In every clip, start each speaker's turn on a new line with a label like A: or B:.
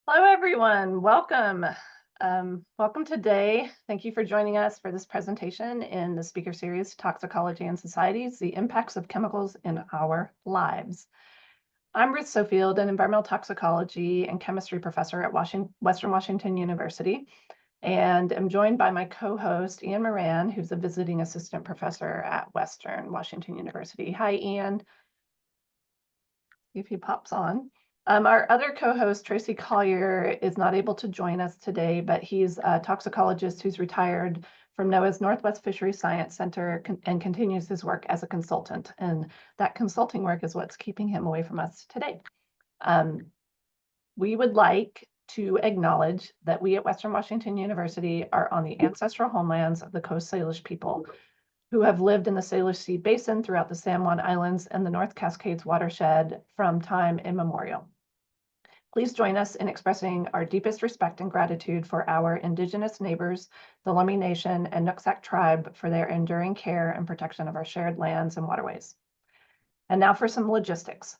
A: Hello, everyone. Welcome. Welcome today. Thank you for joining us for this presentation in the speaker series, Toxicology and Societies, the Impacts of Chemicals in Our Lives. I'm Ruth Sofield, an environmental toxicology and chemistry professor at Western Washington University, and I'm joined by my co-host, Ian Moran, who's a visiting assistant professor at Western Washington University. Hi, Ian. If he pops on. Our other co-host, Tracy Collier, is not able to join us today, but he's a toxicologist who's retired from NOAA's Northwest Fisheries Science Center and continues his work as a consultant. And that consulting work is what's keeping him away from us today. We would like to acknowledge that we at Western Washington University are on the ancestral homelands of the Coast Salish people, who have lived in the Salish Sea Basin throughout the San Juan Islands and the North Cascades watershed from time immemorial. Please join us in expressing our deepest respect and gratitude for our Indigenous neighbors, the Lummi Nation and Nooksack Tribe, for their enduring care and protection of our shared lands and waterways. And now for some logistics.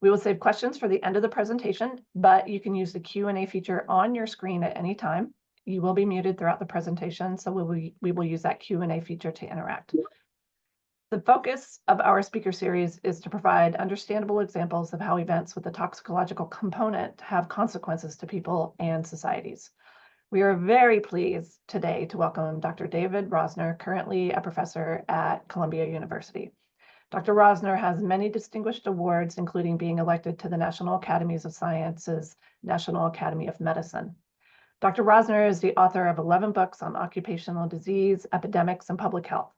A: We will save questions for the end of the presentation, but you can use the Q&A feature on your screen at any time. You will be muted throughout the presentation, so we will use that Q&A feature to interact. The focus of our speaker series is to provide understandable examples of how events with a toxicological component have consequences to people and societies. We are very pleased today to welcome Dr. David Rosner, currently a professor at Columbia University. Dr. Rosner has many distinguished awards, including being elected to the National Academies of Sciences, National Academy of Medicine. Dr. Rosner is the author of 11 books on occupational disease, epidemics, and public health.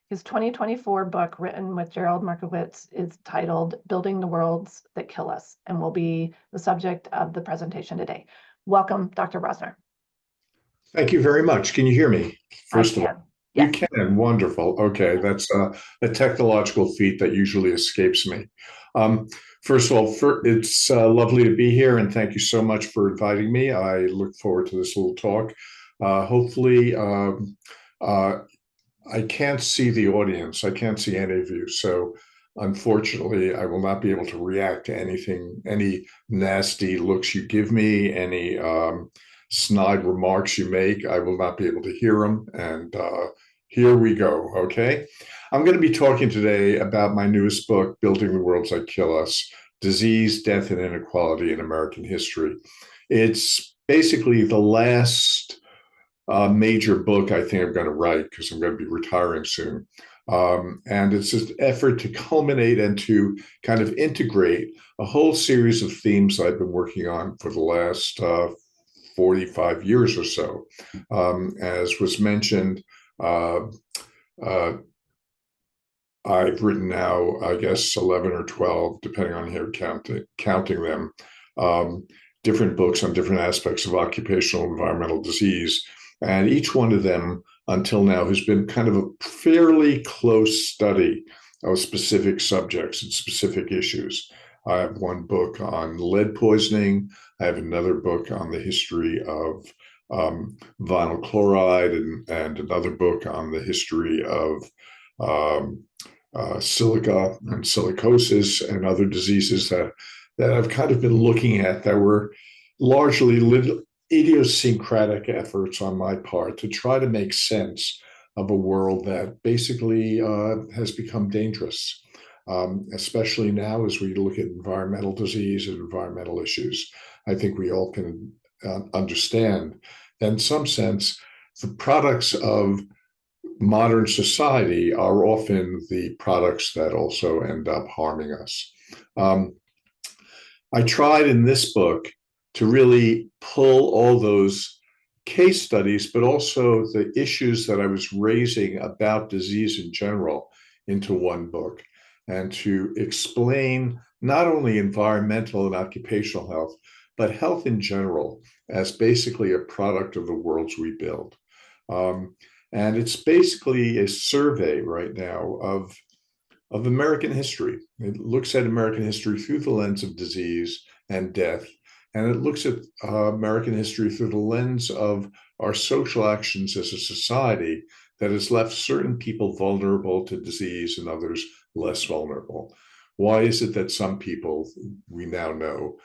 A: His 2024 book, written with Gerald Markowitz, is titled Building the Worlds That Kill Us, and will be the subject of the presentation today. Welcome, Dr. Rosner.
B: Thank you very much. Can you hear me? First of all,
A: yes.
B: you can. Wonderful. Okay, that's a technological feat that usually escapes me. First of all, it's lovely to be here, and thank you so much for inviting me. I look forward to this little talk. Hopefully, I can't see the audience. I can't see any of you, so unfortunately, I will not be able to react to anything, any nasty looks you give me, any snide remarks you make. I will not be able to hear them. And here we go. Okay. I'm going to be talking today about my newest book, Building the Worlds That Kill Us: Disease, Death, and Inequality in American History. It's basically the last major book I think I'm going to write, because I'm going to be retiring soon. And it's an effort to culminate and to kind of integrate a whole series of themes I've been working on for the last 45 years or so. As was mentioned, I've written now, I guess, 11 or 12, depending on how you're counting them, different books on different aspects of occupational environmental disease. And each one of them, until now, has been kind of a fairly close study of specific subjects and specific issues. I have one book on lead poisoning. I have another book on the history of vinyl chloride, and another book on the history of silica and silicosis and other diseases that I've kind of been looking at, that were largely idiosyncratic efforts on my part to try to make sense of a world that basically has become dangerous, especially now as we look at environmental disease and environmental issues. I think we all can understand that in some sense, the products of modern society are often the products that also end up harming us. I tried in this book to really pull all those case studies, but also the issues that I was raising about disease in general, into one book, and to explain not only environmental and occupational health, but health in general as basically a product of the worlds we build. And it's basically a survey right now of American history. It looks at American history through the lens of disease and death, and it looks at American history through the lens of our social actions as a society that has left certain people vulnerable to disease and others less vulnerable. Why is it that some people, we now know,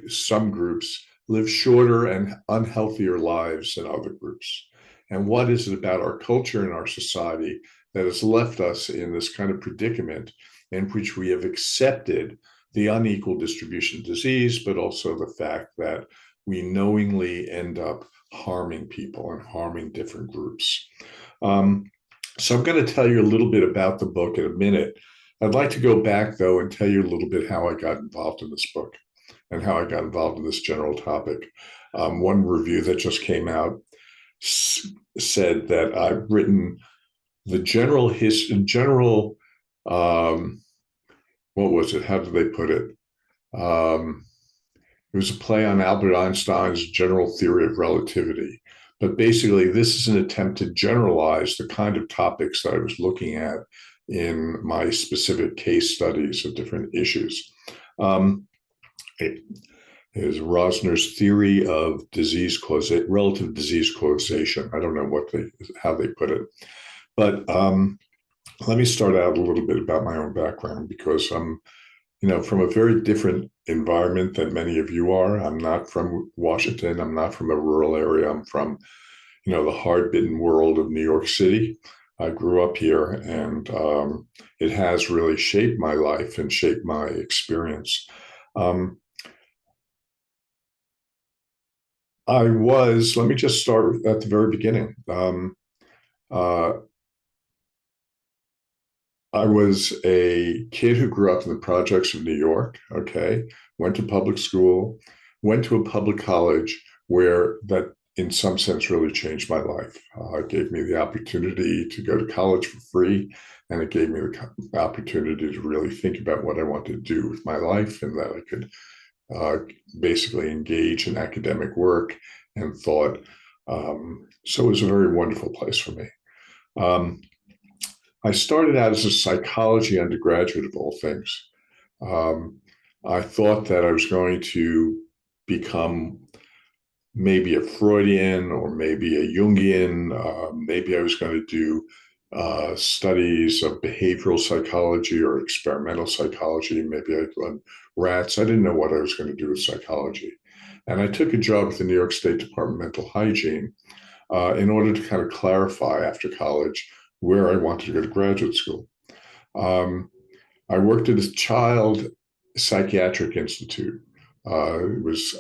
B: some groups live shorter and unhealthier lives than other groups? And what is it about our culture and our society that has left us in this kind of predicament in which we have accepted the unequal distribution of disease, but also the fact that we knowingly end up harming people and harming different groups? So I'm going to tell you a little bit about the book in a minute. I'd like to go back, though, and tell you a little bit how I got involved in this book and how I got involved in this general topic. One review that just came out said that I've written the general, what was it? How did they put it? It was a play on Albert Einstein's general theory of relativity. But basically, this is an attempt to generalize the kind of topics that I was looking at in my specific case studies of different issues. It is Rosner's theory of relative disease causation. I don't know how they put it. But let me start out a little bit about my own background, because I'm from a very different environment than many of you are. I'm not from Washington. I'm not from a rural area. I'm from, the hard-bitten world of New York City. I grew up here, and it has really shaped my life and shaped my experience. Let me just start at the very beginning. I was a kid who grew up in the projects of New York, okay, went to public school, went to a public college where that, in some sense, really changed my life. It gave me the opportunity to go to college for free, and it gave me the opportunity to really think about what I wanted to do with my life, and that I could basically engage in academic work and thought. So it was a very wonderful place for me. I started out as a psychology undergraduate, of all things. I thought that I was going to become maybe a Freudian or maybe a Jungian. Maybe I was going to do studies of behavioral psychology or experimental psychology. Maybe I'd run rats. I didn't know what I was going to do with psychology. And I took a job at the New York State Department of Mental Hygiene in order to kind of clarify after college where I wanted to go to graduate school. I worked at a child psychiatric institute. It was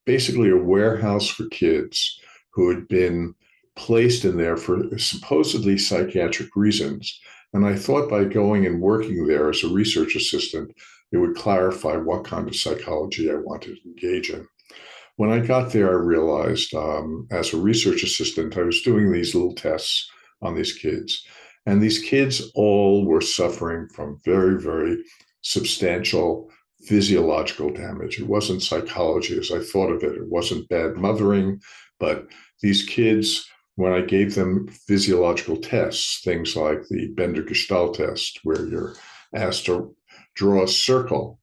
B: basically a warehouse for kids who had been placed in there for supposedly psychiatric reasons. And I thought by going and working there as a research assistant, it would clarify what kind of psychology I wanted to engage in. When I got there, I realized as a research assistant, I was doing these little tests on these kids. And these kids all were suffering from very, very substantial physiological damage. It wasn't psychology as I thought of it. It wasn't bad mothering, but these kids, when I gave them physiological tests, things like the Bender Gestalt test, where you're asked to draw a circle,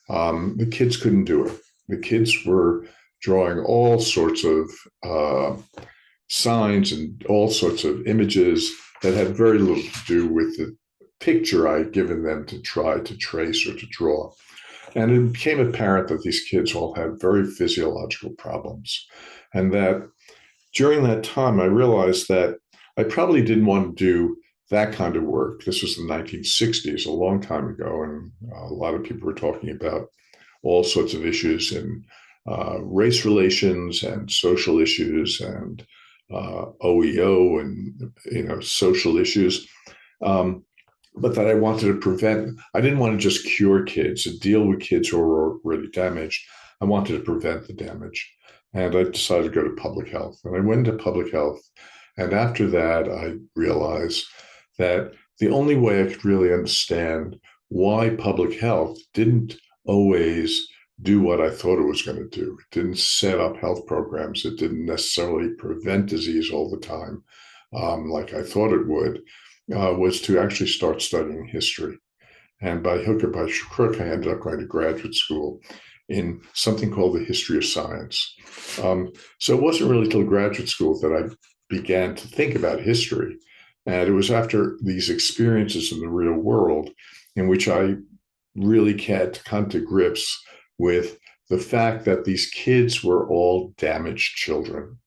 B: the kids couldn't do it. The kids were drawing all sorts of signs and all sorts of images that had very little to do with the picture I had given them to try to trace or to draw. And it became apparent that these kids all had very physiological problems. And that during that time, I realized that I probably didn't want to do that kind of work. This was the 1960s, a long time ago, and a lot of people were talking about all sorts of issues in race relations and social issues and OEO and social issues, but that I wanted to prevent. I didn't want to just cure kids and deal with kids who were already damaged. I wanted to prevent the damage, and I decided to go to public health. And I went into public health, and after that, I realized that the only way I could really understand why public health didn't always do what I thought it was going to do. It didn't set up health programs. It didn't necessarily prevent disease all the time, like I thought it would, was to actually start studying history. And by hook or by crook, I ended up going to graduate school in something called the history of science. So it wasn't really till graduate school that I began to think about history. And it was after these experiences in the real world in which I really had to come to grips with the fact that these kids were all damaged children.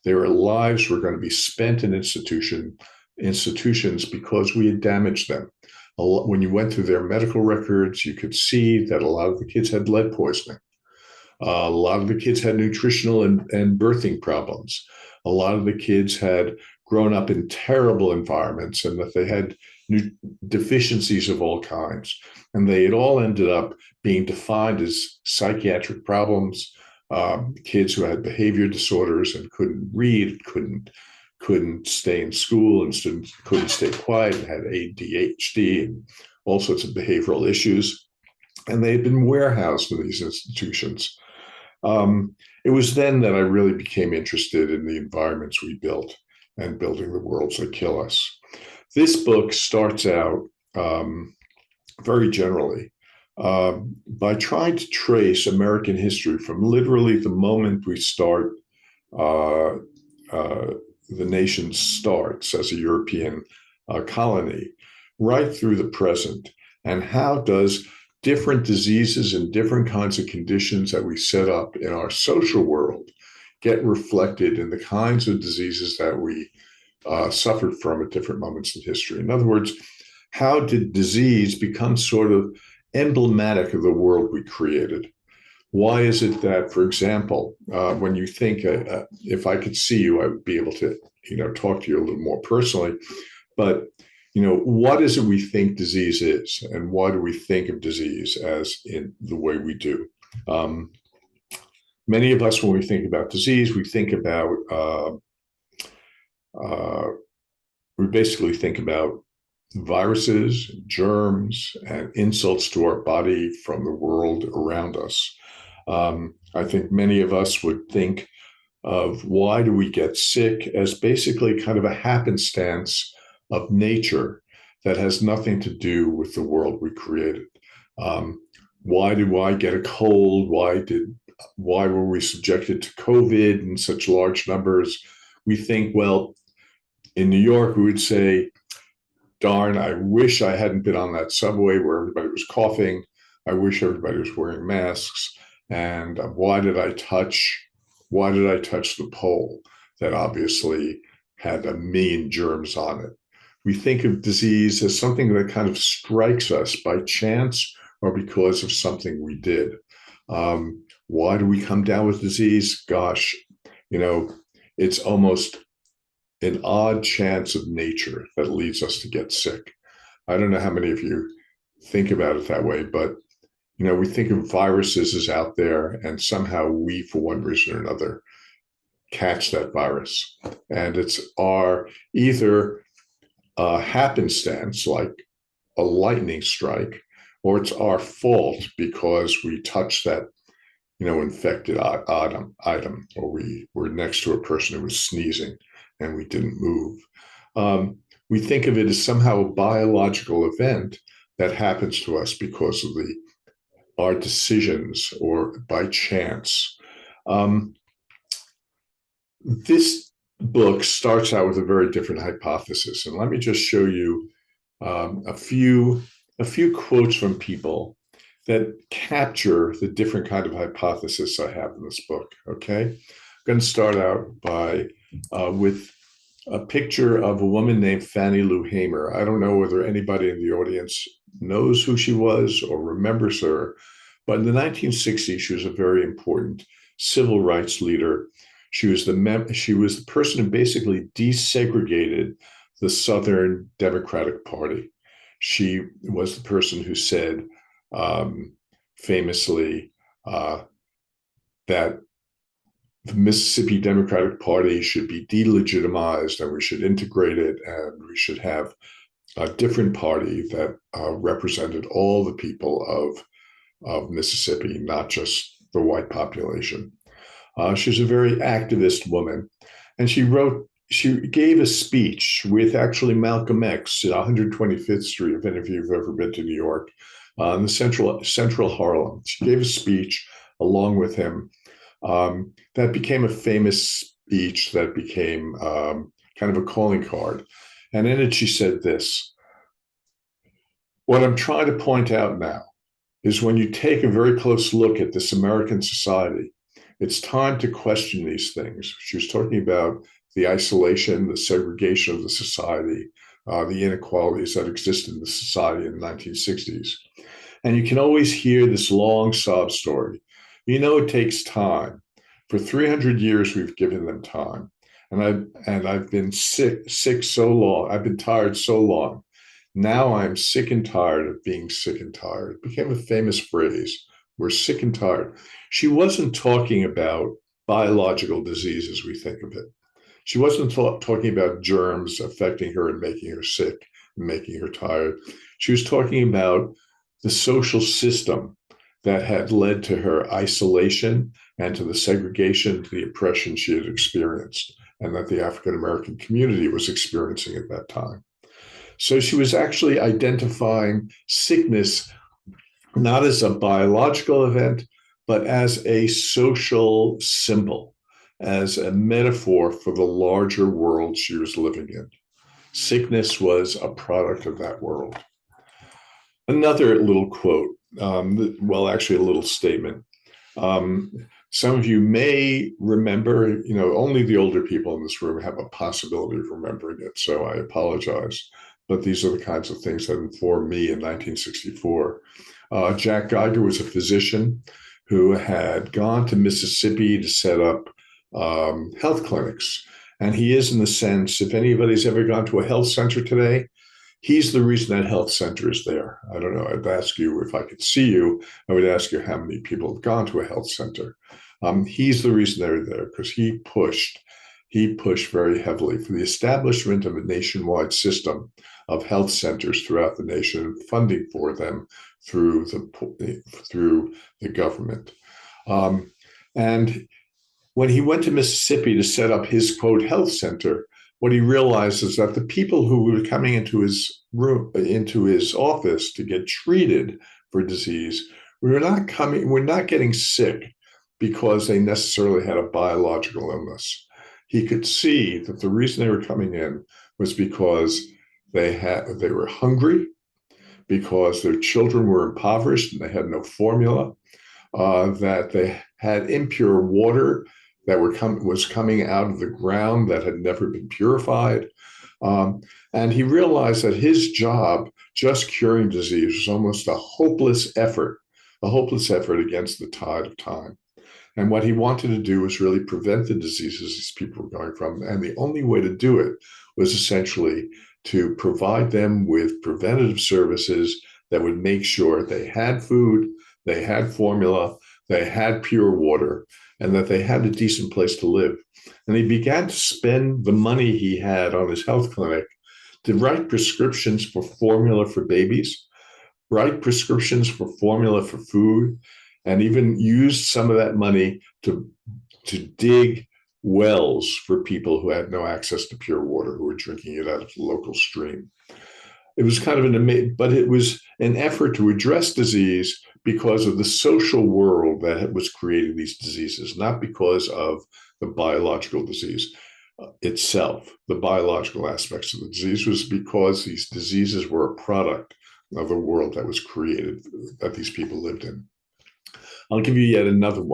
B: Their lives were going to be spent in institutions because we had damaged them. When you went through their medical records, you could see that a lot of the kids had lead poisoning. A lot of the kids had nutritional and birthing problems. A lot of the kids had grown up in terrible environments and that they had deficiencies of all kinds. And they had all ended up being defined as psychiatric problems, kids who had behavior disorders and couldn't read, couldn't stay in school and couldn't stay quiet and had ADHD and all sorts of behavioral issues. And they had been warehoused in these institutions. It was then that I really became interested in the environments we built and building the worlds that kill us. This book starts out very generally by trying to trace American history from literally the moment we start, the nation starts as a European colony, right through the present. And how does different diseases and different kinds of conditions that we set up in our social world get reflected in the kinds of diseases that we suffered from at different moments in history. In other words, how did disease become sort of emblematic of the world we created? Why is it that, for example, when you think, if I could see you, I would be able to, talk to you a little more personally, but what is it we think disease is, and why do we think of disease as in the way we do? Many of us, when we think about disease, we think about, we basically think about viruses, germs, and insults to our body from the world around us. I think many of us would think of why do we get sick as basically kind of a happenstance of nature that has nothing to do with the world we created. Why do I get a cold? Why were we subjected to COVID in such large numbers? We think, well, in New York, we would say, darn, I wish I hadn't been on that subway where everybody was coughing. I wish everybody was wearing masks. And why did I touch the pole that obviously had a million germs on it? We think of disease as something that kind of strikes us by chance or because of something we did. Why do we come down with disease? Gosh, it's almost an odd chance of nature that leads us to get sick. I don't know how many of you think about it that way, but we think of viruses as out there, and somehow we, for one reason or another, catch that virus. And it's our either happenstance, like a lightning strike, or it's our fault because we touched that infected item, or we were next to a person who was sneezing and we didn't move. We think of it as somehow a biological event that happens to us because of our decisions or by chance. This book starts out with a very different hypothesis, and let me just show you a few quotes from people that capture the different kind of hypothesis I have in this book. Okay, I'm going to start out with a picture of a woman named Fannie Lou Hamer. I don't know whether anybody in the audience knows who she was or remembers her, but in the 1960s, she was a very important civil rights leader. She was the person who basically desegregated the Southern Democratic Party. She was the person who said famously that the Mississippi Democratic Party should be delegitimized and we should integrate it and we should have a different party that represented all the people of Mississippi, not just the white population. She was a very activist woman, and she gave a speech with actually Malcolm X at 125th Street, if any of you have ever been to New York, in the central Harlem. She gave a speech along with him that became a famous speech that became kind of a calling card. And in it, she said this: "What I'm trying to point out now is when you take a very close look at this American society, it's time to question these things. She was talking about the isolation, the segregation of the society, the inequalities that existed in the society in the 1960s. And you can always hear this long sob story. It takes time. For 300 years, we've given them time. And I've been sick so long. I've been tired so long. Now I'm sick and tired of being sick and tired. It became a famous phrase. We're sick and tired. She wasn't talking about biological disease as we think of it. She wasn't talking about germs affecting her and making her sick and making her tired. She was talking about the social system that had led to her isolation and to the segregation, to the oppression she had experienced, and that the African American community was experiencing at that time. So she was actually identifying sickness not as a biological event, but as a social symbol, as a metaphor for the larger world she was living in. Sickness was a product of that world. Another little quote, actually a little statement. Some of you may remember, only the older people in this room have a possibility of remembering it, so I apologize. But these are the kinds of things that informed me in 1964. Jack Geiger was a physician who had gone to Mississippi to set up health clinics. And he is, in the sense, if anybody's ever gone to a health center today, he's the reason that health center is there. I don't know. I'd ask you if I could see you. I would ask you how many people have gone to a health center. He's the reason they're there because he pushed very heavily for the establishment of a nationwide system of health centers throughout the nation, funding for them through the government. And when he went to Mississippi to set up his, quote, health center, what he realized is that the people who were coming into his office to get treated for disease were not getting sick because they necessarily had a biological illness. He could see that the reason they were coming in was because they were hungry, because their children were impoverished and they had no formula, that they had impure water that was coming out of the ground that had never been purified. And he realized that his job, just curing disease, was almost a hopeless effort against the tide of time. And what he wanted to do was really prevent the diseases these people were going from. And the only way to do it was essentially to provide them with preventative services that would make sure they had food, they had formula, they had pure water, and that they had a decent place to live. And he began to spend the money he had on his health clinic to write prescriptions for formula for babies, write prescriptions for formula for food, and even used some of that money to dig wells for people who had no access to pure water, who were drinking it out of the local stream. It was kind of but it was an effort to address disease because of the social world that was creating these diseases, not because of the biological disease itself. The biological aspects of the disease was because these diseases were a product of the world that was created, that these people lived in. I'll give you yet another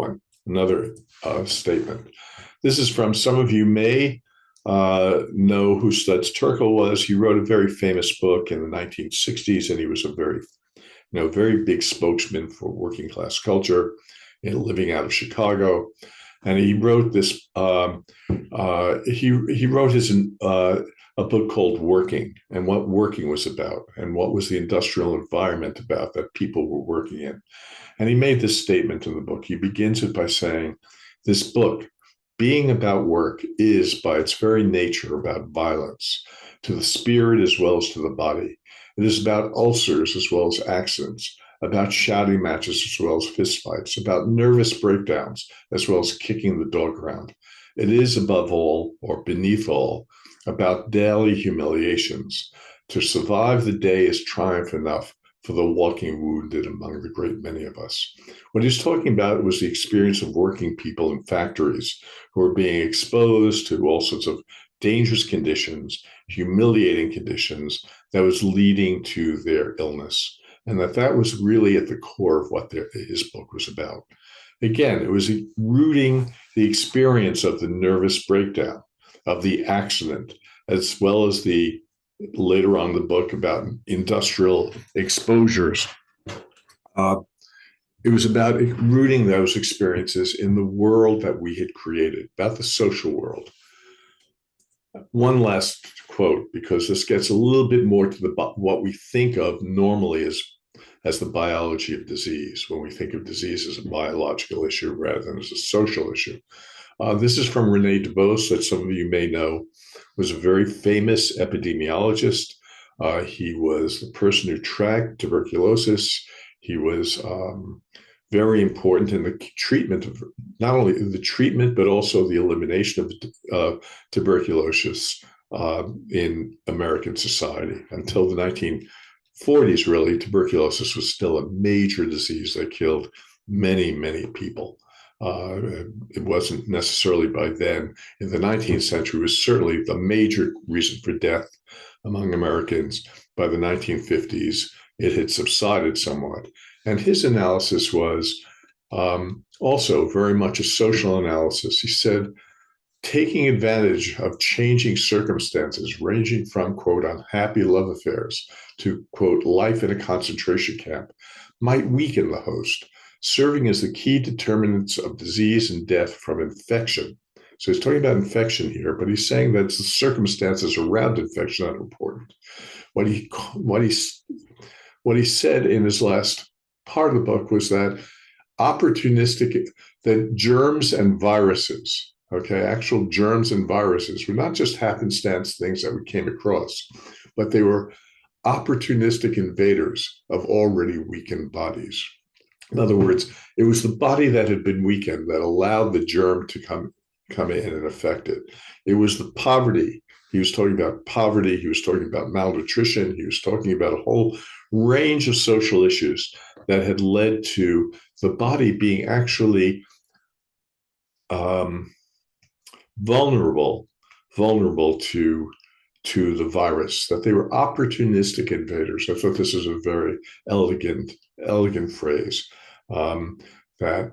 B: statement. This is from, some of you may know who Studs Terkel was. He wrote a very famous book in the 1960s, and he was a very big spokesman for working class culture, living out of Chicago. And he wrote this. He wrote a book called Working, and what working was about, and what was the industrial environment about that people were working in. And he made this statement in the book. He begins it by saying, "This book, being about work, is by its very nature about violence, to the spirit as well as to the body. It is about ulcers as well as accidents, about shouting matches as well as fistfights, about nervous breakdowns as well as kicking the dog around. It is above all, or beneath all, about daily humiliations. To survive the day is triumph enough for the walking wounded among the great many of us." What he's talking about was the experience of working people in factories who are being exposed to all sorts of dangerous conditions, humiliating conditions that was leading to their illness. and that was really at the core of what his book was about. Again, it was rooting the experience of the nervous breakdown, of the accident, as well as the later on the book about industrial exposures. It was about rooting those experiences in the world that we had created, about the social world. One last quote, because this gets a little bit more to what we think of normally as the biology of disease, when we think of disease as a biological issue rather than as a social issue. This is from Rene DeBose, that some of you may know, was a very famous epidemiologist. He was the person who tracked tuberculosis. He was very important in the treatment of not only the treatment, but also the elimination of tuberculosis in American society. Until the 1940s, really, tuberculosis was still a major disease that killed many, many people. It wasn't necessarily by then. In the 19th century, it was certainly the major reason for death among Americans. By the 1950s, it had subsided somewhat. And his analysis was also very much a social analysis. He said, taking advantage of changing circumstances, ranging from, quote, unhappy love affairs to, quote, life in a concentration camp, might weaken the host, serving as the key determinants of disease and death from infection. So he's talking about infection here, but he's saying that it's the circumstances around infection that are important. What he said in his last part of the book was that that germs and viruses, okay, actual germs and viruses were not just happenstance things that we came across, but they were opportunistic invaders of already weakened bodies. In other words, it was the body that had been weakened that allowed the germ to come in and affect it. It was the poverty. He was talking about poverty. He was talking about malnutrition. He was talking about a whole range of social issues that had led to the body being actually vulnerable to the virus, that they were opportunistic invaders. I thought this is a very elegant phrase that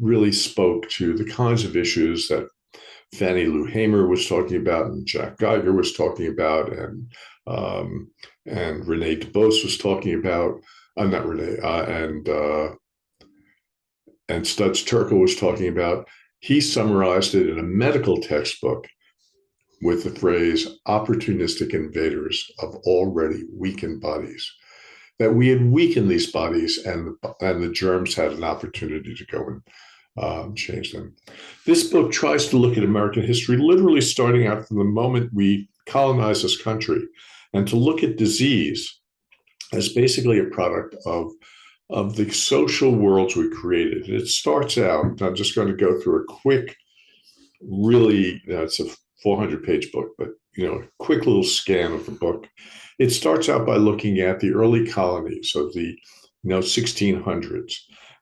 B: really spoke to the kinds of issues that Fannie Lou Hamer was talking about, and Jack Geiger was talking about, and Rene DeBose was talking about. Not Rene, and Studs Terkel was talking about. He summarized it in a medical textbook with the phrase opportunistic invaders of already weakened bodies. That we had weakened these bodies, and the germs had an opportunity to go and change them. This book tries to look at American history, literally starting out from the moment we colonized this country, and to look at disease as basically a product of the social worlds we created. It starts out, I'm just going to go through a quick, really, it's a 400-page book, but a quick little scan of the book. It starts out by looking at the early colonies of the 1600s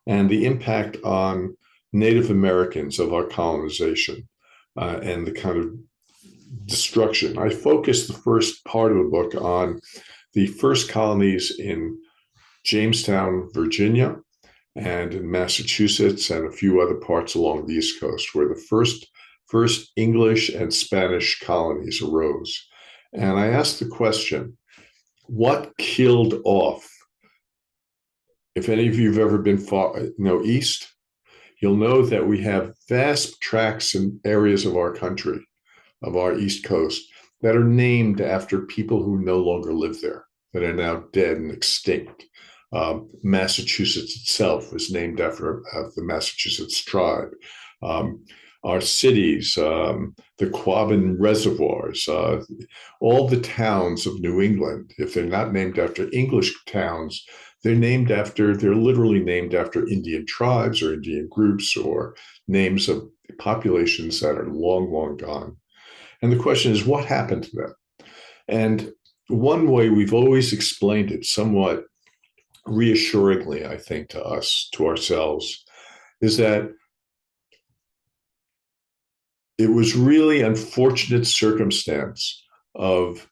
B: and the impact on Native Americans of our colonization and the kind of destruction. I focused the first part of the book on the first colonies in Jamestown, Virginia, and in Massachusetts, and a few other parts along the East Coast, where the first English and Spanish colonies arose. And I asked the question, what killed off? If any of you have ever been east, you'll know that we have vast tracts and areas of our country, of our East Coast, that are named after people who no longer live there, that are now dead and extinct. Massachusetts itself was named after the Massachusetts tribe. Our cities, the Quabbin reservoirs, all the towns of New England, if they're not named after English towns, they're literally named after Indian tribes or Indian groups or names of populations that are long, long gone. And the question is, what happened to them? And one way we've always explained it somewhat reassuringly, I think, to ourselves, is that it was really unfortunate circumstance of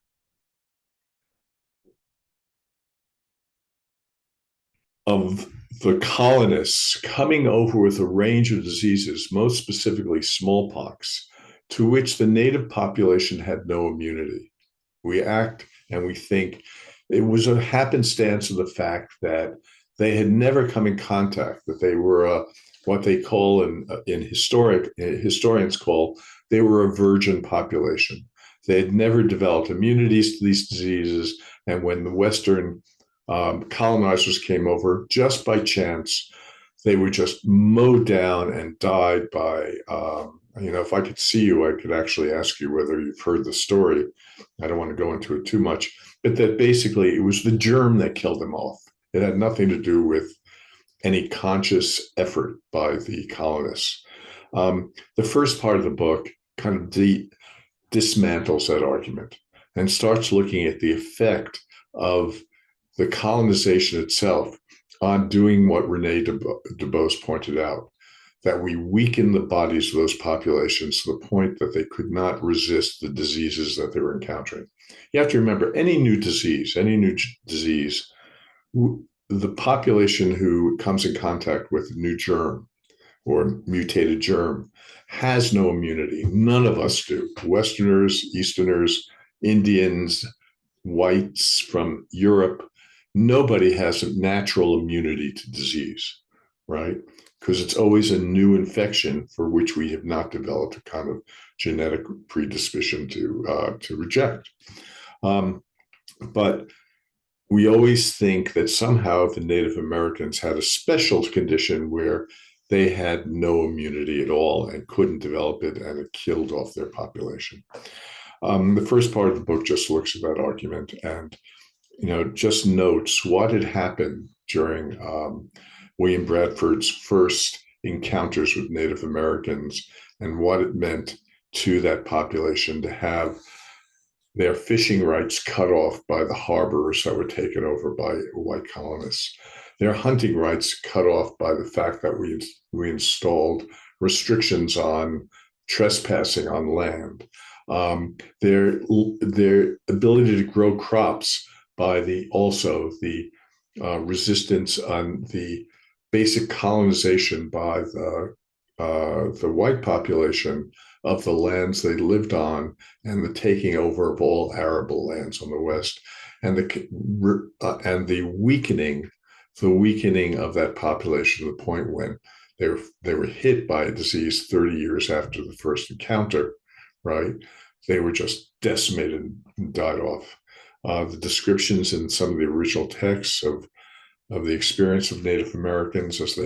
B: of the colonists coming over with a range of diseases, most specifically smallpox, to which the native population had no immunity. We act and we think it was a happenstance of the fact that they had never come in contact, that they were what they call in historians call, they were a virgin population. They had never developed immunities to these diseases, and when the Western colonizers came over, just by chance, they were just mowed down and died by. If I could see you, I could actually ask you whether you've heard the story. I don't want to go into it too much, but that basically it was the germ that killed them off. It had nothing to do with any conscious effort by the colonists. The first part of the book kind of dismantles that argument and starts looking at the effect of the colonization itself on doing what Rene Dubos pointed out, that we weaken the bodies of those populations to the point that they could not resist the diseases that they were encountering. You have to remember, any new disease, the population who comes in contact with a new germ or mutated germ has no immunity. None of us do. Westerners, Easterners, Indians, whites from Europe, nobody has a natural immunity to disease, right? Because it's always a new infection for which we have not developed a kind of genetic predisposition to reject. But we always think that somehow the Native Americans had a special condition where they had no immunity at all and couldn't develop it, and it killed off their population. The first part of the book just looks at that argument and just notes what had happened during William Bradford's first encounters with Native Americans and what it meant to that population to have their fishing rights cut off by the harbors that were taken over by white colonists, their hunting rights cut off by the fact that we installed restrictions on trespassing on land, their ability to grow crops by the resistance on the basic colonization by the white population of the lands they lived on, and the taking over of all arable lands on the west, and the weakening of that population to the point when they were hit by a disease 30 years after the first encounter, right? They were just decimated and died off. The descriptions in some of the original texts of the experience of Native Americans as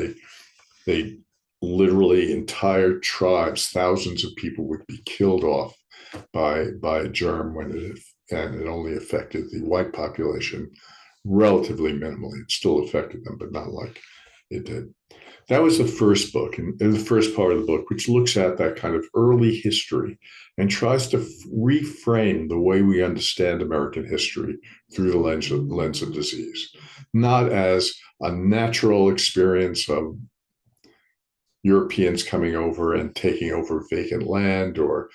B: they literally entire tribes, thousands of people would be killed off by a germ and it only affected the white population relatively minimally. It still affected them, but not like it did. That was the first book, and the first part of the book, which looks at that kind of early history and tries to reframe the way we understand American history through the lens of disease, not as a natural experience of Europeans coming over and taking over vacant land, or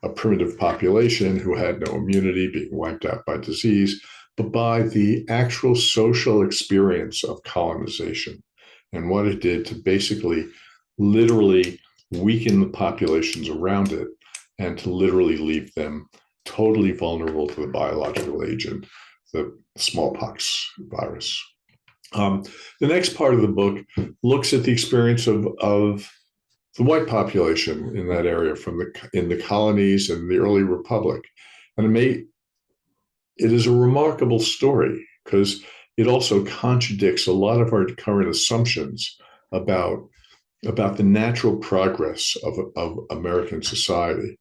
B: a primitive population who had no immunity being wiped out by disease, but by the actual social experience of colonization and what it did to basically literally weaken the populations around it and to literally leave them totally vulnerable to the biological agent, the smallpox virus. The next part of the book looks at the experience of the white population in that area in the colonies and the early republic. And it is a remarkable story because it also contradicts a lot of our current assumptions about the natural progress of American society.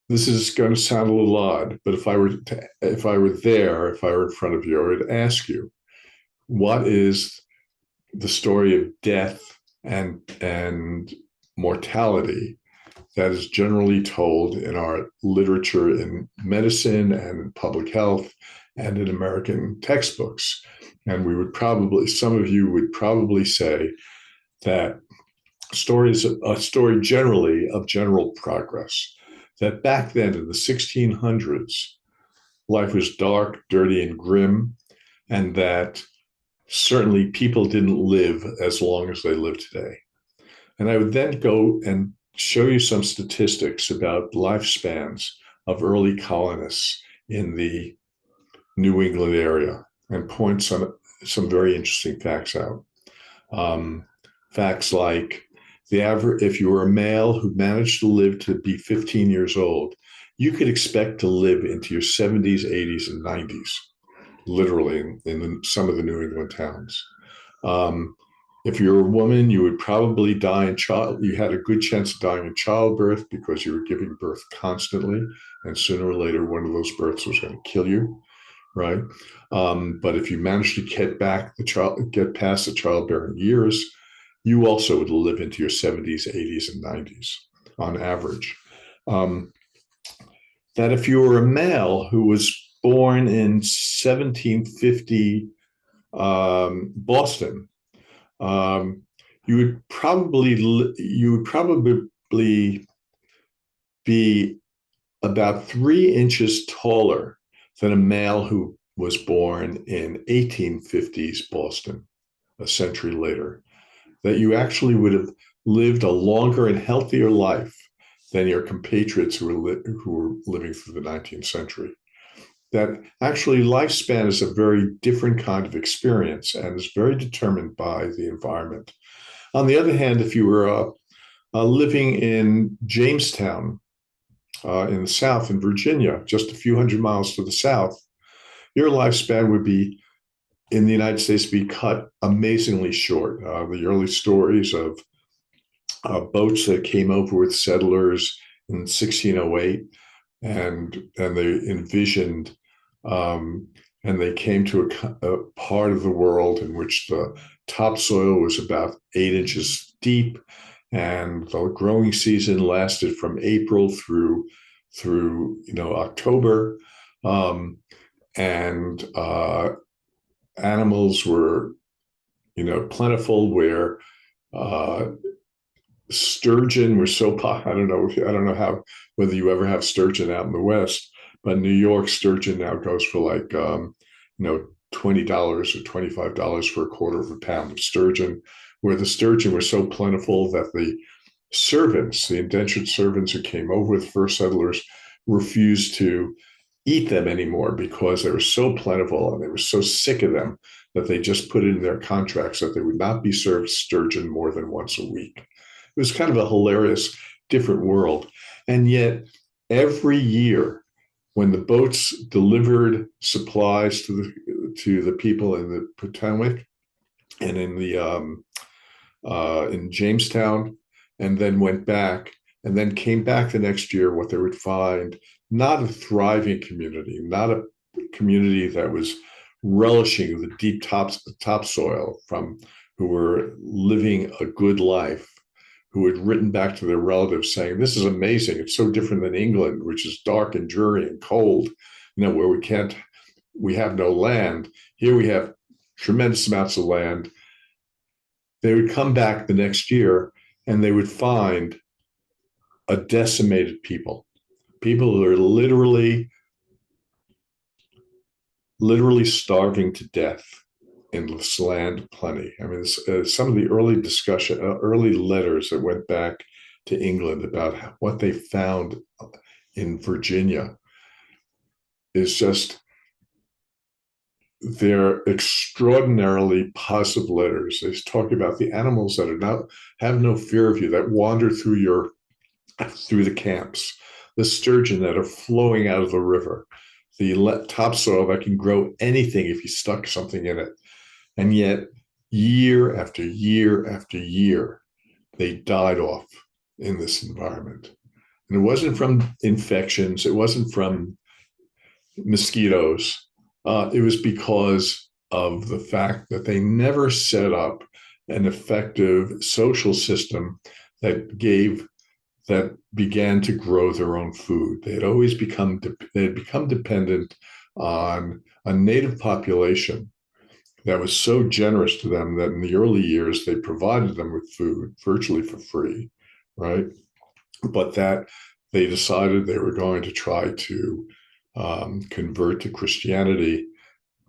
B: This is going to sound a little odd, but if I were in front of you, I would ask you, what is the story of death and mortality that is generally told in our literature in medicine and in public health and in American textbooks? And some of you would probably say that a story generally of general progress, that back then in the 1600s, life was dark, dirty, and grim, and that certainly people didn't live as long as they live today. And I would then go and show you some statistics about lifespans of early colonists in the New England area and point some very interesting facts out. Facts like the average, if you were a male who managed to live to be 15 years old, you could expect to live into your 70s, 80s, and 90s, literally in some of the New England towns. If you're a woman, you would probably die in child. You had a good chance of dying in childbirth because you were giving birth constantly, and sooner or later, one of those births was going to kill you, right? But if you managed to get past the childbearing years, you also would live into your 70s, 80s, and 90s on average. That if you were a male who was born in 1750 Boston, you would probably be about 3 inches taller than a male who was born in 1850s Boston, a century later. That you actually would have lived a longer and healthier life than your compatriots who were living through the 19th century. That actually lifespan is a very different kind of experience and is very determined by the environment. On the other hand, if you were living in Jamestown in the South, in Virginia, just a few hundred miles to the south, your lifespan would be, in the United States, be cut amazingly short. The early stories of boats that came over with settlers in 1608, and they envisioned, and they came to a part of the world in which the topsoil was about 8 inches deep, and the growing season lasted from April through October, and animals were plentiful, where sturgeon were so I don't know how, whether you ever have sturgeon out in the West, but New York sturgeon now goes for like $20 or $25 for a quarter of a pound of sturgeon, where the sturgeon were so plentiful that the indentured servants who came over with first settlers, refused to eat them anymore because they were so plentiful and they were so sick of them that they just put it in their contracts that they would not be served sturgeon more than once a week. It was kind of a hilarious, different world. And yet, every year, when the boats delivered supplies to the people in the Potomac and in Jamestown, and then went back, and then came back the next year, what they would find, not a thriving community, not a community that was relishing the deep topsoil, who were living a good life, who had written back to their relatives saying, "This is amazing. It's so different than England, which is dark and dreary and cold, where we have no land. Here we have tremendous amounts of land." They would come back the next year and they would find a decimated people who are literally starving to death in this land of plenty. I mean, some of the early letters that went back to England about what they found in Virginia is just, they're extraordinarily positive letters. They talk about the animals that have no fear of you, that wander through the camps, the sturgeon that are flowing out of the river, the topsoil that can grow anything if you stuck something in it. And yet, year after year after year, they died off in this environment. And it wasn't from infections, it wasn't from mosquitoes. It was because of the fact that they never set up an effective social system that began to grow their own food. They had become dependent on a native population that was so generous to them that in the early years they provided them with food virtually for free, right? But that they decided they were going to try to convert to Christianity,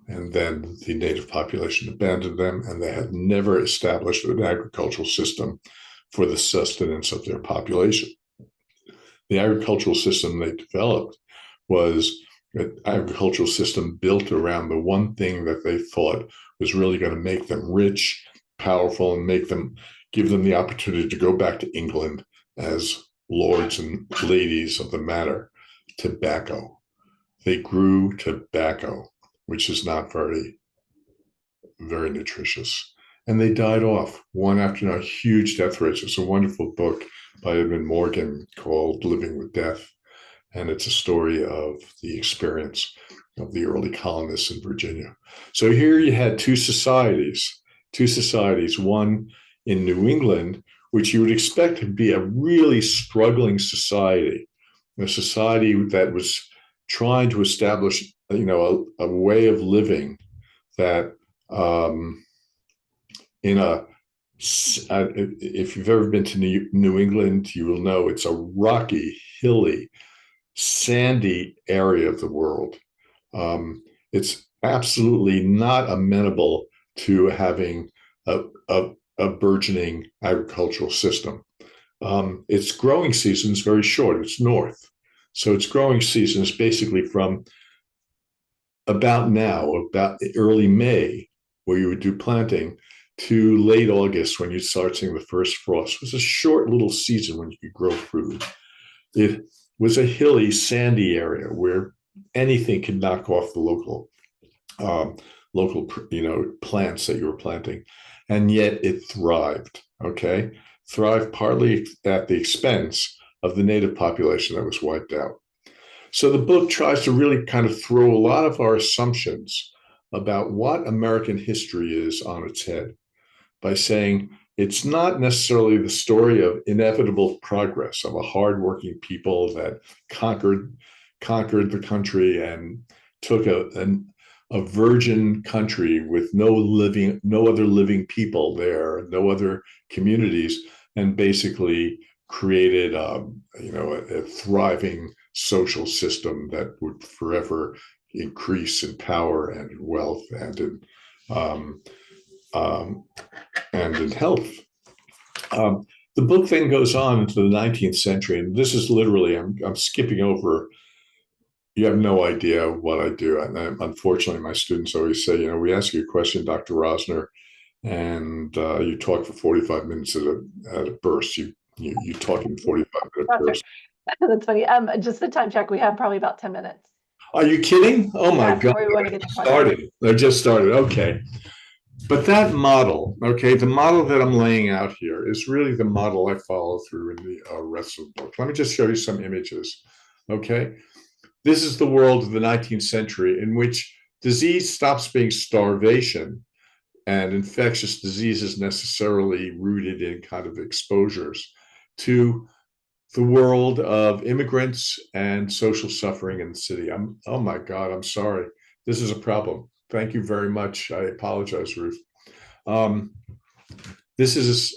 B: and then the native population abandoned them, and they had never established an agricultural system for the sustenance of their population. The agricultural system they developed was an agricultural system built around the one thing that they thought was really going to make them rich, powerful, and give them the opportunity to go back to England as lords and ladies of the manor: tobacco. They grew tobacco, which is not very, very nutritious. And they died off one after another, huge death rates. It's a wonderful book by Edmund Morgan called Living with Death. And it's a story of the experience of the early colonists in Virginia. So here you had two societies, one in New England, which you would expect to be a really struggling society, a society that was trying to establish, a way of living that if you've ever been to New England, you will know it's a rocky, hilly, sandy area of the world. It's absolutely not amenable to having a burgeoning agricultural system. Its growing season is very short. It's north. So its growing season is basically from about now, about early May, where you would do planting, to late August, when you start seeing the first frost. It was a short little season when you could grow food. It was a hilly, sandy area where anything could knock off the local plants that you were planting. And yet it thrived, okay? Thrived partly at the expense of the native population that was wiped out. So the book tries to really kind of throw a lot of our assumptions about what American history is on its head by saying it's not necessarily the story of inevitable progress of a hardworking people that conquered the country and took a virgin country with no other living people there, no other communities, and basically created a thriving social system that would forever increase in power and in wealth and in health. The book then goes on into the 19th century, and this is literally, I'm skipping over. You have no idea what I do. And unfortunately, my students always say, we ask you a question, Dr. Rosner, and you talk for 45 minutes at a burst. You talk in 45-minute bursts.
A: That's funny. Just the time check, we have probably about 10 minutes.
B: Are you kidding? Oh my God. I just started. Okay. But that model, okay, the model that I'm laying out here is really the model I follow through in the rest of the book. Let me just show you some images, okay? This is the world of the 19th century in which disease stops being starvation and infectious diseases necessarily rooted in kind of exposures to the world of immigrants and social suffering in the city. Oh my God, I'm sorry. This is a problem. Thank you very much. I apologize, Ruth. This is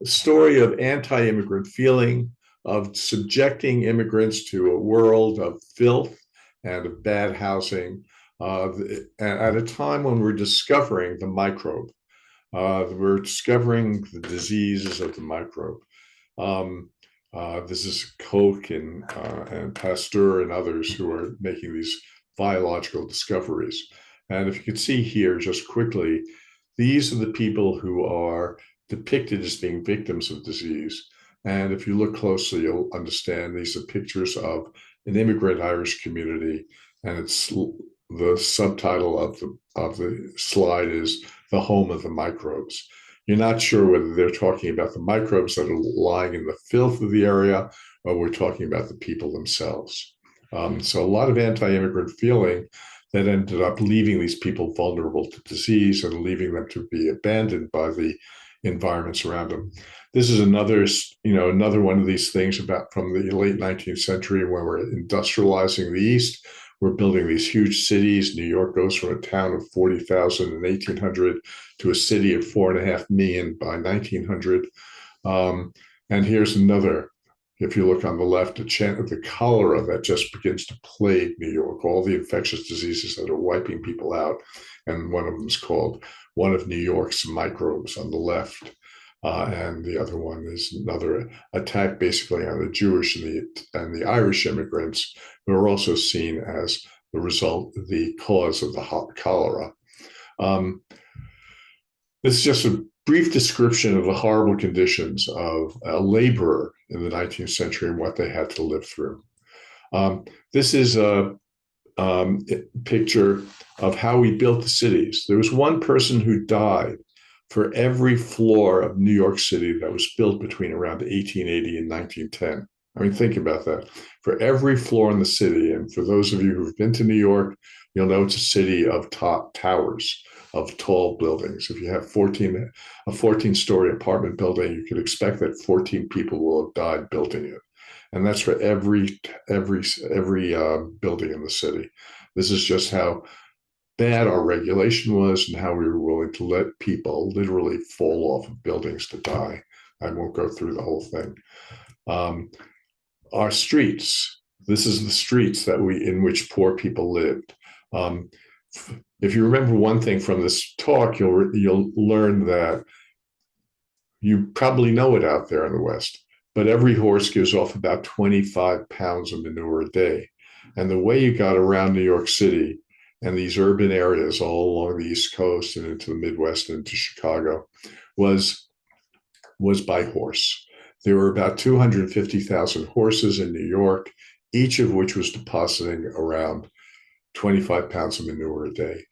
B: a story of anti-immigrant feeling, of subjecting immigrants to a world of filth and of bad housing, at a time when we're discovering the microbe. We're discovering the diseases of the microbe. This is Koch and Pasteur and others who are making these biological discoveries. And if you could see here just quickly, these are the people who are depicted as being victims of disease. And if you look closely, you'll understand these are pictures of an immigrant Irish community. And it's the subtitle of the slide is "The Home of the Microbes." You're not sure whether they're talking about the microbes that are lying in the filth of the area, or we're talking about the people themselves. So a lot of anti-immigrant feeling that ended up leaving these people vulnerable to disease and leaving them to be abandoned by the environments around them. This is another one of these things from the late 19th century when we're industrializing the East. We're building these huge cities. New York goes from a town of 40,000 in 1800 to a city of 4.5 million by 1900. And here's another if you look on the left, the cholera that just begins to plague New York, all the infectious diseases that are wiping people out. And one of them is called one of New York's microbes on the left. And the other one is another attack basically on the Jewish and the Irish immigrants, who are also seen as the cause of the cholera. This is just a brief description of the horrible conditions of a laborer in the 19th century and what they had to live through. This is a picture of how we built the cities. There was one person who died for every floor of New York City that was built between around 1880 and 1910. I mean, think about that. For every floor in the city, and for those of you who've been to New York, you'll know it's a city of towers, of tall buildings. If you have a 14-story apartment building, you could expect that 14 people will have died building it. And that's for every building in the city. This is just how bad our regulation was and how we were willing to let people literally fall off of buildings to die. I won't go through the whole thing. Our streets. This is the streets in which poor people lived. If you remember one thing from this talk, you'll learn that you probably know it out there in the West, but every horse gives off about 25 pounds of manure a day. And the way you got around New York City and these urban areas all along the East Coast and into the Midwest and into Chicago was by horse. There were about 250,000 horses in New York, each of which was depositing around 25 pounds of manure a day.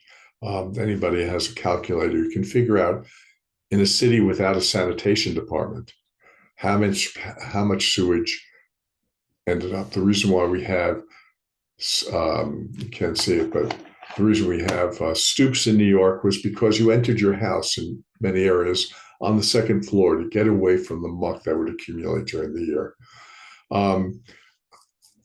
B: Anybody has a calculator, you can figure out in a city without a sanitation department how much sewage ended up. The reason why we have, you can't see it, but the reason we have stoops in New York was because you entered your house in many areas on the second floor to get away from the muck that would accumulate during the year.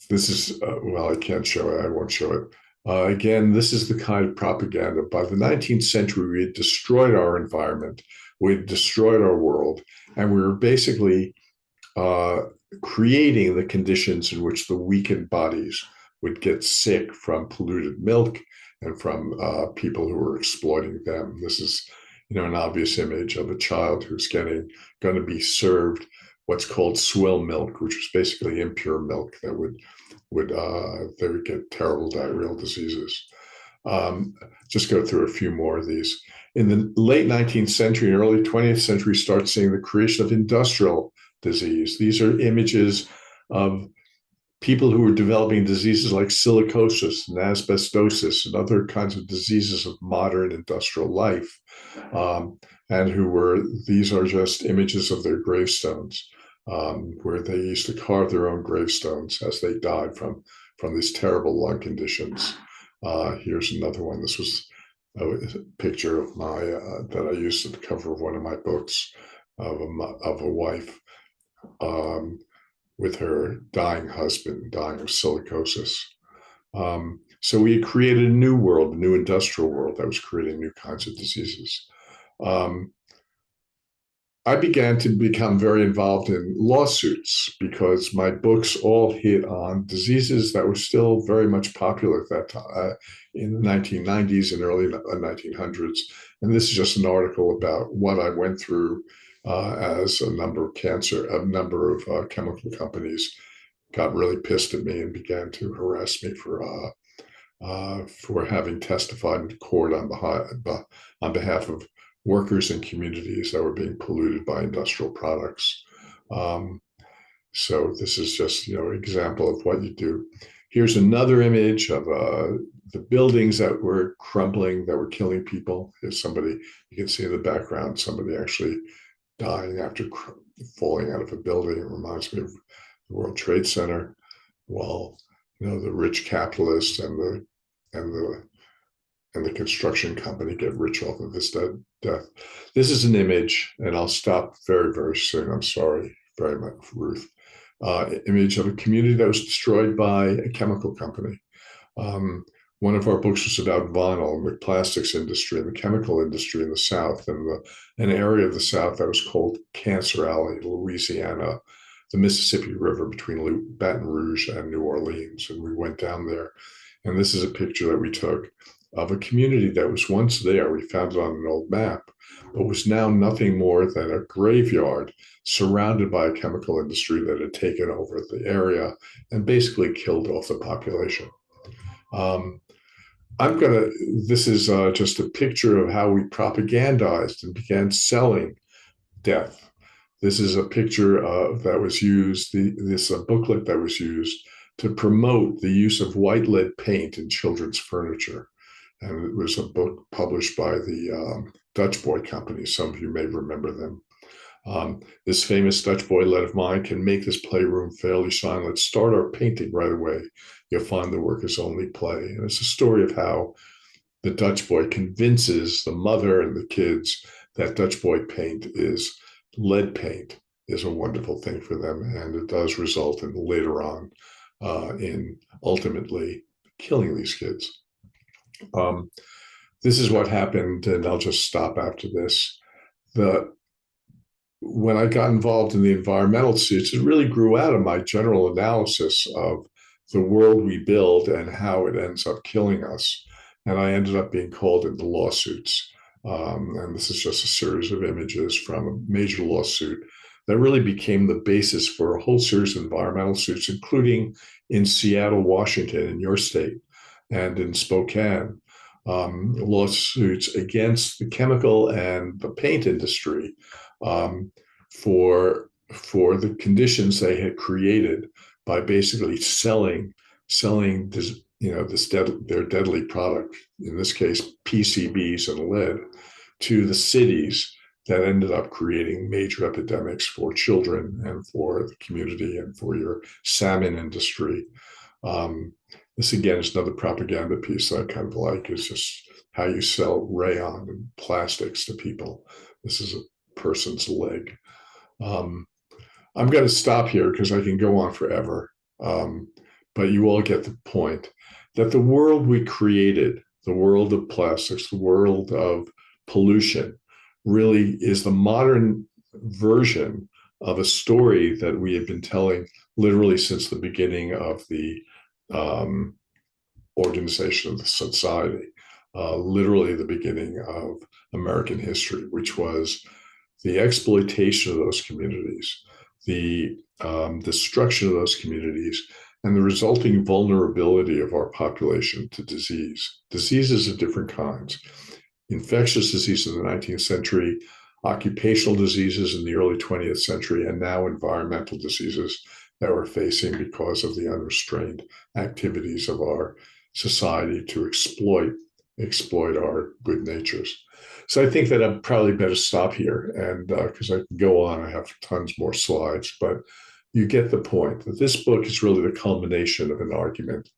B: This is, well, I can't show it. I won't show it. Again, this is the kind of propaganda. By the 19th century, we had destroyed our environment. We had destroyed our world. And we were basically creating the conditions in which the weakened bodies would get sick from polluted milk and from people who were exploiting them. This is, an obvious image of a child who's going to be served what's called swill milk, which was basically impure milk that they would get terrible diarrheal diseases. Just go through a few more of these. In the late 19th century and early 20th century, start seeing the creation of industrial disease. These are images of people who were developing diseases like silicosis and asbestosis and other kinds of diseases of modern industrial life. These are just images of their gravestones, where they used to carve their own gravestones as they died from these terrible lung conditions. Here's another one. This was a picture of that I used at the cover of one of my books of a wife with her dying husband, dying of silicosis. So we had created a new world, a new industrial world that was creating new kinds of diseases. I began to become very involved in lawsuits because my books all hit on diseases that were still very much popular at that time, in the 1990s and early 1900s. And this is just an article about what I went through as a number of chemical companies got really pissed at me and began to harass me for having testified in court on behalf of workers and communities that were being polluted by industrial products. So this is just, an example of what you do. Here's another image of the buildings that were crumbling, that were killing people. Here's somebody, you can see in the background, somebody actually dying after falling out of a building. It reminds me of the World Trade Center. While, the rich capitalists and the construction company get rich off of this death. This is an image, and I'll stop very, very soon. I'm sorry very much, Ruth. Image of a community that was destroyed by a chemical company. One of our books was about vinyl and the plastics industry and the chemical industry in the South, and an area of the South that was called Cancer Alley, Louisiana, the Mississippi River between Baton Rouge and New Orleans. And we went down there. And this is a picture that we took of a community that was once there. We found it on an old map, but was now nothing more than a graveyard surrounded by a chemical industry that had taken over the area and basically killed off the population. This is just a picture of how we propagandized and began selling death. This is a picture that was used, this booklet that was used to promote the use of white lead paint in children's furniture. And it was a book published by the Dutch Boy Company. Some of you may remember them. This famous Dutch boy, "Let of mine, can make this playroom fairly shine. Let's start our painting right away. You'll find the work is only play." And it's a story of how the Dutch boy convinces the mother and the kids that Dutch boy paint is lead paint is a wonderful thing for them. And it does result in later on in ultimately killing these kids. This is what happened, and I'll just stop after this. When I got involved in the environmental suits, it really grew out of my general analysis of the world we build and how it ends up killing us. And I ended up being called into lawsuits. And this is just a series of images from a major lawsuit that really became the basis for a whole series of environmental suits, including in Seattle, Washington, in your state, and in Spokane, lawsuits against the chemical and the paint industry for the conditions they had created by basically selling their deadly product, in this case PCBs and lead, to the cities that ended up creating major epidemics for children and for the community and for your salmon industry. This again is another propaganda piece that I kind of like, is just how you sell rayon and plastics to people. This is a person's leg. I'm going to stop here because I can go on forever. But you all get the point that the world we created, the world of plastics, the world of pollution, really is the modern version of a story that we have been telling literally since the beginning of the organization of the society, literally the beginning of American history, which was the exploitation of those communities, the destruction of those communities, and the resulting vulnerability of our population to disease. Diseases of different kinds. Infectious diseases in the 19th century, occupational diseases in the early 20th century, and now environmental diseases that we're facing because of the unrestrained activities of our society to exploit our good natures. So I think that I'm probably better stop here, and because I can go on, I have tons more slides, but you get the point that this book is really the culmination of an argument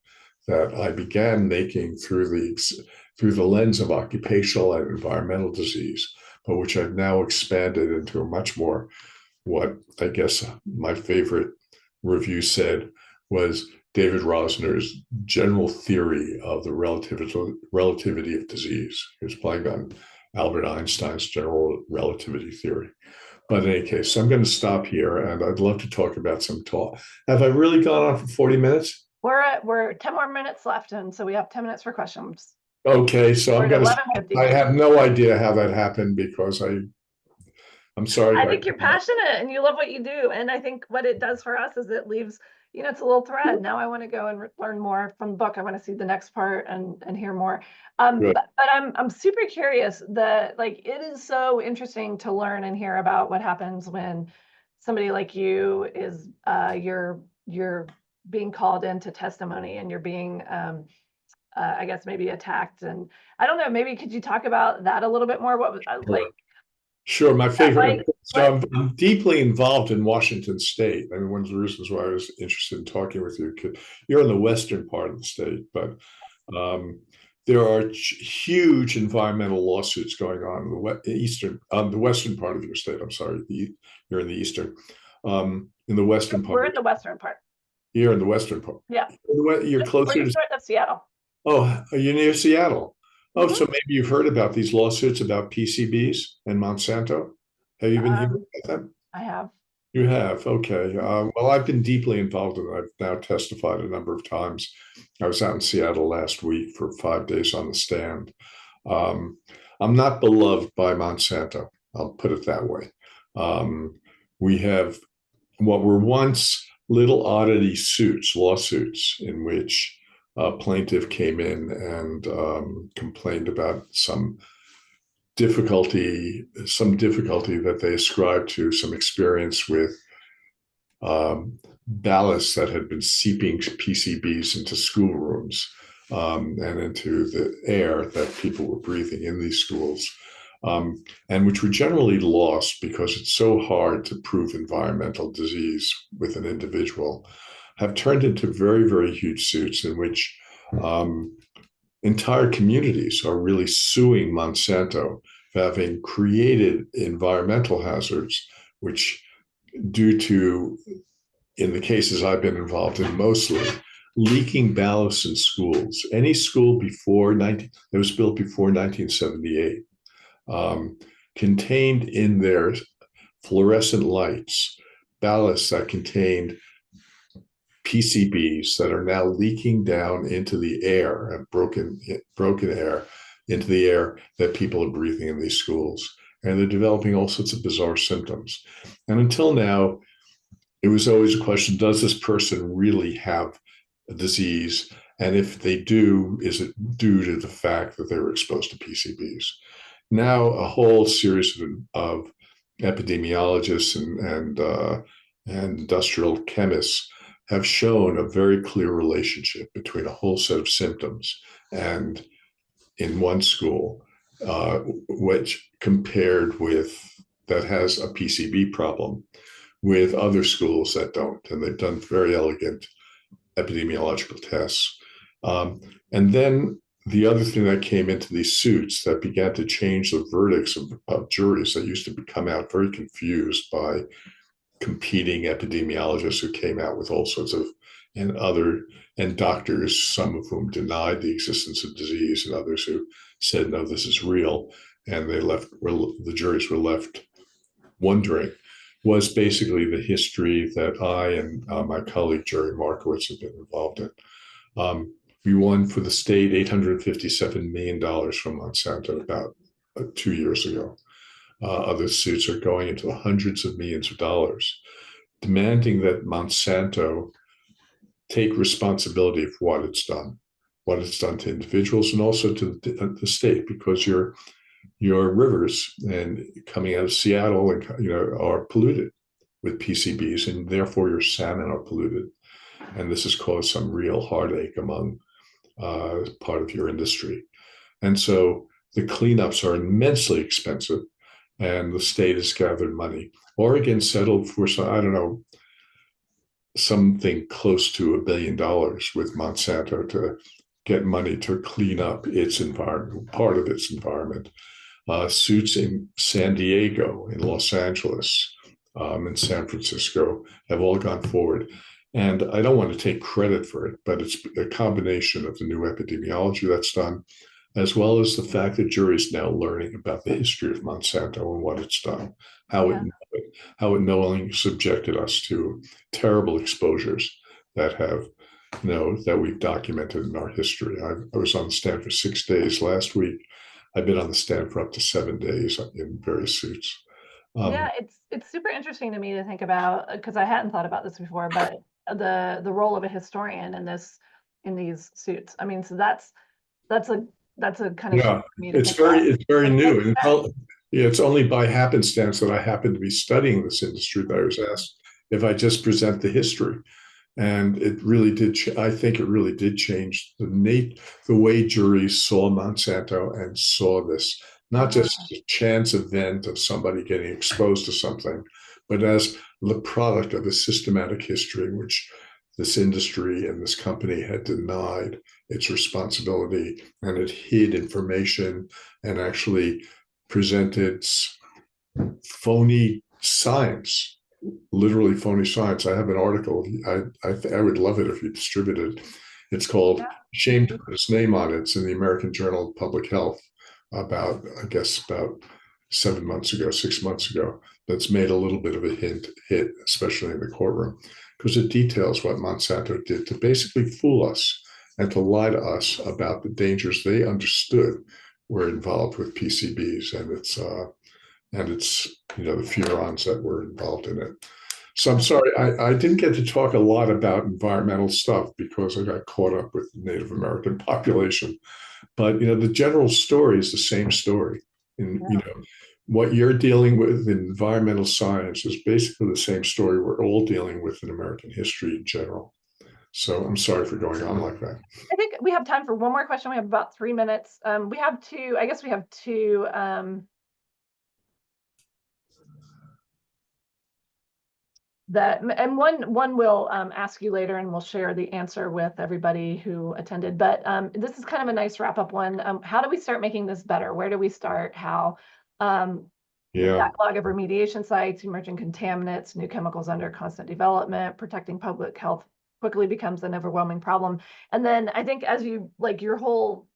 B: that I began making through the lens of occupational and environmental disease, but which I've now expanded into a much more, what I guess my favorite review said was David Rosner's general theory of the relativity of disease. He was playing on Albert Einstein's general relativity theory. But in any case, so I'm going to stop here, and I'd love to talk about some talk. Have I really gone on for 40 minutes?
A: We're 10 more minutes left, and so we have 10 minutes for questions.
B: Okay, so
A: We're
B: I'm going to.
A: 11:50.
B: I have no idea how that happened because I'm sorry.
A: I think you're passionate and you love what you do, and I think what it does for us is it leaves, it's a little thread. Now I want to go and learn more from the book. I want to see the next part and hear more. But I'm super curious that it is so interesting to learn and hear about what happens when somebody like you is you're being called into testimony and you're being I guess maybe attacked, and I don't know, maybe could you talk about that a little bit more? What was
B: Sure, my favorite. So I'm deeply involved in Washington State. I mean, one of the reasons why I was interested in talking with you, because you're in the western part of the state, but there are huge environmental lawsuits going on in the western part of your state. I'm sorry, you're in the eastern. In the western part.
A: We're in the western part.
B: You're in the western part.
A: Yeah.
B: You're closer to
A: Seattle.
B: Oh, are you near Seattle? Oh, so maybe you've heard about these lawsuits about PCBs and Monsanto. Have you been hearing about them?
A: I have.
B: You have, okay. Well, I've been deeply involved in it. I've now testified a number of times. I was out in Seattle last week for 5 days on the stand. Um, I'm not beloved by Monsanto. I'll put it that way. Um, we have what were once little oddity suits, lawsuits, in which a plaintiff came in and complained about some difficulty that they ascribed to some experience with ballast that had been seeping PCBs into schoolrooms and into the air that people were breathing in these schools, and which were generally lost because it's so hard to prove environmental disease with an individual, have turned into very, very huge suits in which um, entire communities are really suing Monsanto for having created environmental hazards, which, due to, in the cases I've been involved in mostly, leaking ballast in schools. Any school that was built before 1978 um, contained in their fluorescent lights ballast that contained PCBs that are now leaking down into the air and broken air into the air that people are breathing in these schools. And they're developing all sorts of bizarre symptoms. And until now, it was always a question, does this person really have a disease? And if they do, is it due to the fact that they were exposed to PCBs? Now, a whole series of epidemiologists and industrial chemists have shown a very clear relationship between a whole set of symptoms and in one school, which compared with that has a PCB problem with other schools that don't. And they've done very elegant epidemiological tests. And then the other thing that came into these suits that began to change the verdicts of juries that used to come out very confused by competing epidemiologists who came out with all sorts of and doctors, some of whom denied the existence of disease, and others who said, no, this is real. And the juries were left wondering, was basically the history that I and my colleague Gerald Markowitz have been involved in. We won for the state $857 million from Monsanto about 2 years ago. Other suits are going into the hundreds of millions of dollars, demanding that Monsanto take responsibility for what it's done to individuals and also to the state, because your rivers and coming out of Seattle and are polluted with PCBs, and therefore your salmon are polluted. And this has caused some real heartache among part of your industry. And so the cleanups are immensely expensive, and the state has gathered money. Oregon settled for, I don't know, something close to $1 billion with Monsanto to get money to clean up its environment, part of its environment. Suits in San Diego, in Los Angeles, in San Francisco have all gone forward. And I don't want to take credit for it, but it's a combination of the new epidemiology that's done, as well as the fact that juries now learning about the history of Monsanto and what it's done, how
A: Yeah.
B: it knowingly subjected us to terrible exposures that have, that we've documented in our history. I was on the stand for 6 days last week. I've been on the stand for up to 7 days in various suits.
A: Yeah, it's super interesting to me to think about, because I hadn't thought about this before, but the role of a historian in these suits. I mean, so that's a kind of shift
B: Yeah,
A: for me to think about.
B: it's very
A: But it
B: new.
A: makes
B: And
A: sense.
B: yeah, it's only by happenstance that I happen to be studying this industry that I was asked if I just present the history. And it really did. I think it really did change the way juries saw Monsanto and saw this, not just
A: Uh,
B: a chance event of somebody getting exposed to something, but as the product of a systematic history in which this industry and this company had denied its responsibility, and it hid information and actually presented phony science, literally phony science. I have an article. I would love it if you distributed it. It's called,
A: yeah.
B: shame to put its name on it. It's in the American Journal of Public Health, about, I guess, about 7 months ago, 6 months ago, that's made a little bit of a hit, especially in the courtroom, because it details what Monsanto did to basically fool us and to lie to us about the dangers they understood were involved with PCBs and it's the furans that were involved in it. So I'm sorry, I didn't get to talk a lot about environmental stuff because I got caught up with the Native American population. But the general story is the same story. And what you're dealing with in environmental science is basically the same story we're all dealing with in American history in general. So I'm sorry for going on like that.
A: I think we have time for one more question. We have about 3 minutes. We have two, I guess we have two. And one we'll ask you later, and we'll share the answer with everybody who attended. But this is kind of a nice wrap-up one. How do we start making this better? Where do we start? How? The backlog of remediation sites, emerging contaminants, new chemicals under constant development, protecting public health quickly becomes an overwhelming problem. And then I think as you your whole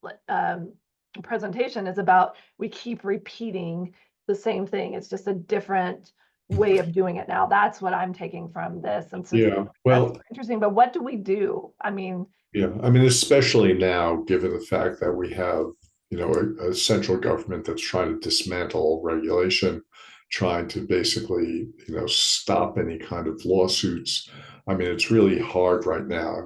A: presentation is about, we keep repeating the same thing. It's just a different way of doing it now. That's what I'm taking from this. And so well, interesting. But what do we do? I mean,
B: especially now, given the fact that we have a central government that's trying to dismantle regulation, trying to basically stop any kind of lawsuits. It's really hard right now.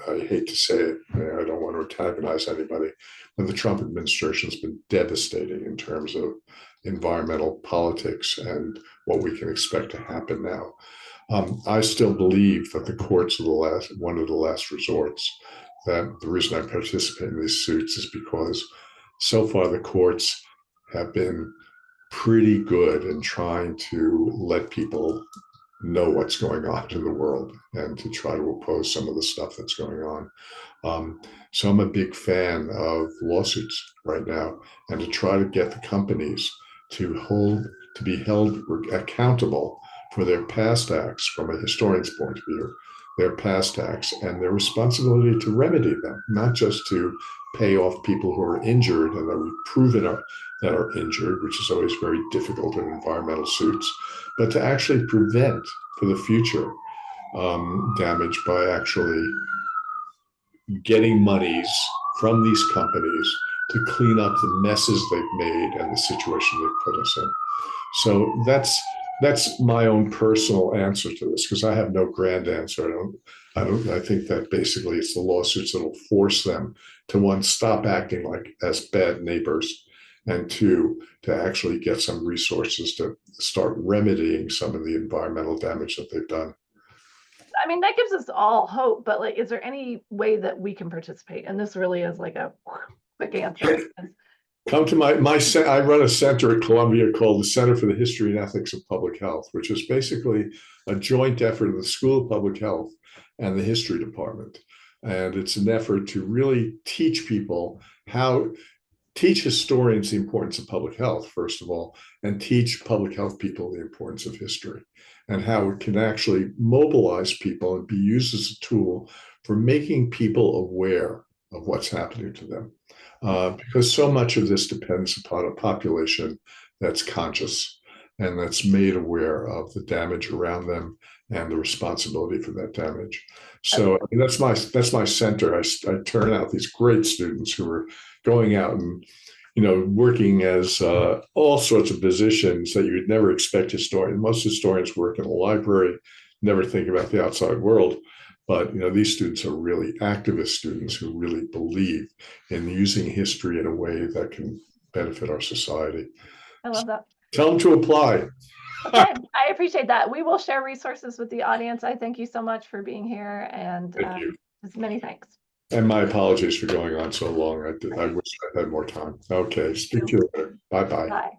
B: I hate to say it, I don't want to antagonize anybody, but the Trump administration has been devastating in terms of environmental politics and what we can expect to happen now. I still believe that the courts are one of the last resorts. That the reason I participate in these suits is because so far the courts have been pretty good in trying to let people know what's going on in the world and to try to oppose some of the stuff that's going on. So I'm a big fan of lawsuits right now, and to try to get the companies to be held accountable for their past acts from a historian's point of view, their past acts and their responsibility to remedy them, not just to pay off people who are injured and that we've proven that are injured, which is always very difficult in environmental suits, but to actually prevent for the future damage by actually getting monies from these companies to clean up the messes they've made and the situation they've put us in. So that's my own personal answer to this, because I have no grand answer. I think that basically it's the lawsuits that will force them to, one, stop acting like as bad neighbors, and two, to actually get some resources to start remedying some of the environmental damage that they've done.
A: That gives us all hope, but is there any way that we can participate? And this really is like a quick answer.
B: Come to I run a center at Columbia called the Center for the History and Ethics of Public Health, which is basically a joint effort of the School of Public Health and the History Department. And it's an effort to really teach people teach historians the importance of public health, first of all, and teach public health people the importance of history and how it can actually mobilize people and be used as a tool for making people aware of what's happening to them. Because so much of this depends upon a population that's conscious and that's made aware of the damage around them and the responsibility for that damage. So that's my center. I turn out these great students who are going out and working as all sorts of positions that you would never expect historians. Most historians work in a library, never think about the outside world. But these students are really activist students who really believe in using history in a way that can benefit our society.
A: I love that.
B: Tell them to apply.
A: Okay, I appreciate that. We will share resources with the audience. I thank you so much for being here, and many thanks.
B: And my apologies for going on so long. I wish I had more time. Okay, speak to you later. Bye-bye.
A: Bye.